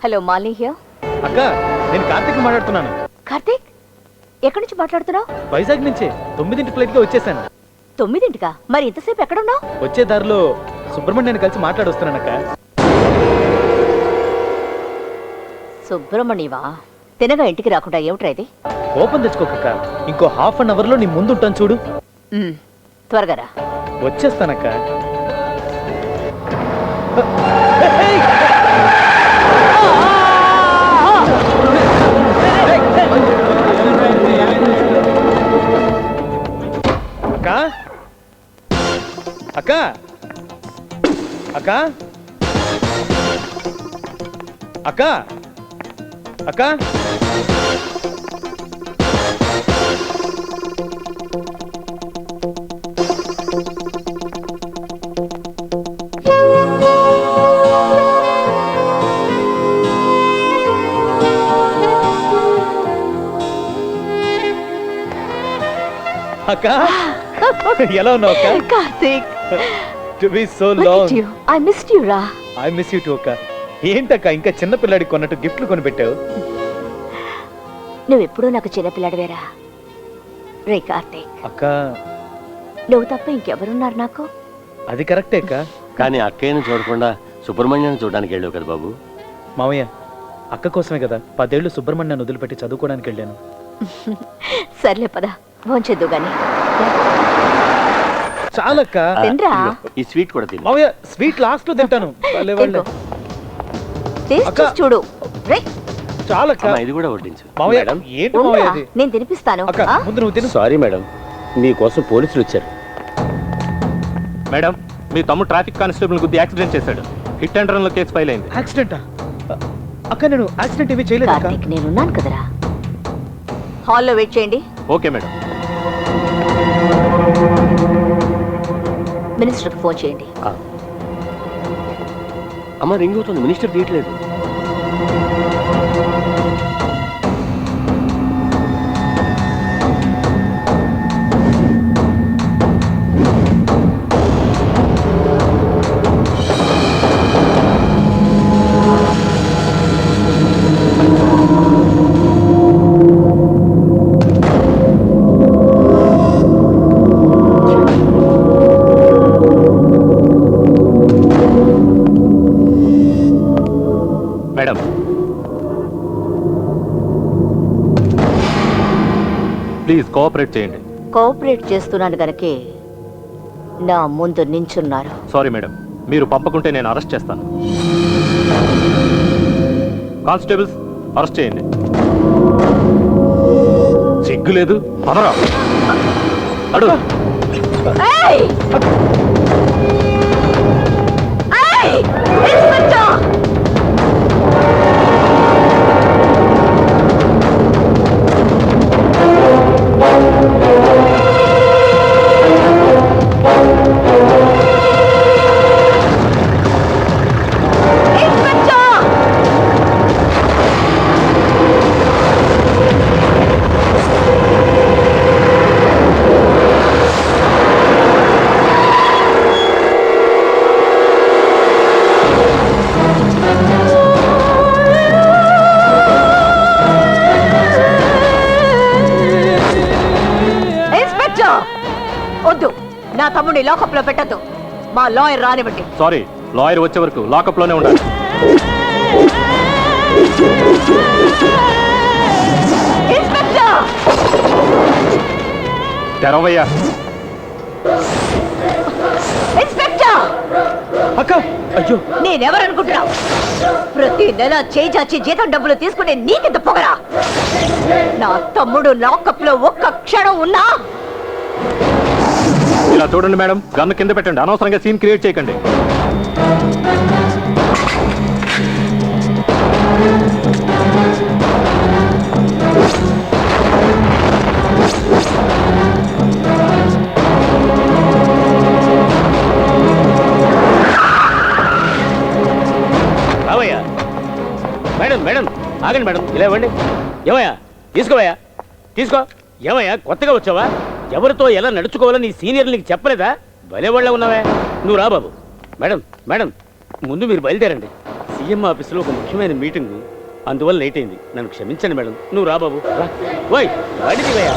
Hello Malini here. అక్క నేను కార్తీక్ మాట్లాడుతున్నాను. కార్తీక్ ఎక్కడి నుంచి మాట్లాడుతున్నావు? వైజాగ్ నుంచి 9 ఫ్లైట్ గా వచ్చేసాను. 9ంటికా? మరి ఇంతసేపు ఎక్కడున్నావు? వచ్చే దారిలో సుబ్రహ్మణ్యాన్ని కలిసి మాట్లాడొస్తున్నానక్క. సుబ్రహ్మణ్యవా? తినగా ఇంటికి రాకుండా ఏమిట్రా ఇది? కోపం తెచ్చుకోకక్క, ఇంకో హాఫ్ అన్ అవర్ లో నీ ముందు ఉంటాను చూడు. త్వరగా రా. వచ్చేస్తానక్క. అక్క అక్క అక్క అక్క అక్క అక్క ఎలా ఉన్నావు అక్క? Karthik, to be so long. I missed you రా. ఐ మిస్ యు టు అక్క. ఏంటక్క ఇంకా చిన్న పిల్లాడికి కొన్నట్టు గిఫ్ట్లు కొని పెట్టావు? నువ్వెప్పుడూ నాకు చిన్నపిల్లాడివేరా. రే కార్తీక్, అక్క నువ్వు తప్ప ఇంకెవరున్నారు నాకు? అది కరెక్టే అక్క. కానీ అక్కయ్యను చూడకుండా సుబ్రహ్మణ్యాన్ని చూడడానికి వెళ్ళావు కదా బాబు. మామయ్య, అక్క కోసమే కదా 10 ఏళ్ళు సుబ్రహ్మణ్యాన్ని వదిలిపెట్టి చదువుకోవడానికి వెళ్ళాను. సర్లే పద, భోంచేద్దు గాని. చాలక్క. తినరా. ఈ స్వీట్ కూడా తిను. మామయ్య, స్వీట్ లాస్ట్ లో తింటాను. టేస్ట్ చూసి చూడు. రే చాలక్క. అమ్మా, ఇది కూడా వడ్డించు. మామయ్య, మేడం, ఏంటి మామయ్య ఉండురా, అది? నేను తినిపిస్తాను. అక్క ముందు నువ్వు తిను. సారీ మేడం, మీకోసం పోలీసులు వచ్చారు. మేడం, మీ తమ్ముడు ట్రాఫిక్ కానిస్టేబుల్ గుద్ది యాక్సిడెంట్ చేశాడు. హిట్ అండ్ రన్ లో కేసు ఫైల్ అయింది. యాక్సిడెంటా? అక్క నేను యాక్సిడెంట్ ఏమీ చేయలేదు అక్క. కార్తీక్, నేనున్నాను కదరా. హాల్లో వెయిట్ చేయండి. Okay madam. మినిస్టర్కి ఫోన్ చేయండి. అమ్మ రింగ్ అవుతుంది, మినిస్టర్ తీయట్లేదు. మేడం, ప్లీజ్ కోఆపరేట్ చేయండి. కోఆపరేట్ చేస్తున్నాను గనకే నా ముందు నించున్నారు. సారీ మేడం, మీరు పంపకుంటే నేను అరెస్ట్ చేస్తాను. కానిస్టేబుల్స్, అరెస్ట్ చేయండి. సిగ్గులేదు, పదరా. అడు. ఏయ్! ఏయ్! ఇన్స్పెక్టర్! వద్దు, నా తమ్ముడిని లాకప్ లో పెట్టద్దు. మా లాయర్ రానివ్వండి. సారీ, లాయర్ వచ్చే వరకు లాకప్ లోనే ఉండాలి. ఇన్స్పెక్టర్! తెరవయ్యా. ఇన్స్పెక్టర్! అక్క అయ్యో, నేనెవరనుకుంటున్నావు? ప్రతి నెల చేజాచి జీతం డబ్బులు తీసుకునే నీకెంత పొగరా? నా తమ్ముడు లాకప్ లో ఒక్క క్షణం ఉన్నా. ఇలా చూడండి మేడం, గన్ను కింద పెట్టండి. అనవసరంగా సీన్ క్రియేట్ చేయకండి. రావయ్యా. మేడం మేడం ఆగండి మేడం, ఇలా ఇవ్వండి. ఏమయ్యా, తీసుకోవయ్యా, తీసుకో. ఏమయ్యా, కొత్తగా వచ్చావా? ఎవరితో ఎలా నడుచుకోవాలో నీ సీనియర్లు నీకు చెప్పలేదా? భలే వాళ్ళ ఉన్నావే. నువ్వు రా బాబు. మేడం మేడం, ముందు మీరు బయలుదేరండి. సీఎం ఆఫీసులో ఒక ముఖ్యమైన మీటింగ్, అందువల్ల లేట్ అయింది. నన్ను క్షమించండి మేడం. నువ్వు రా బాబు రా. ఓయ్ బండి దిగయ్యా.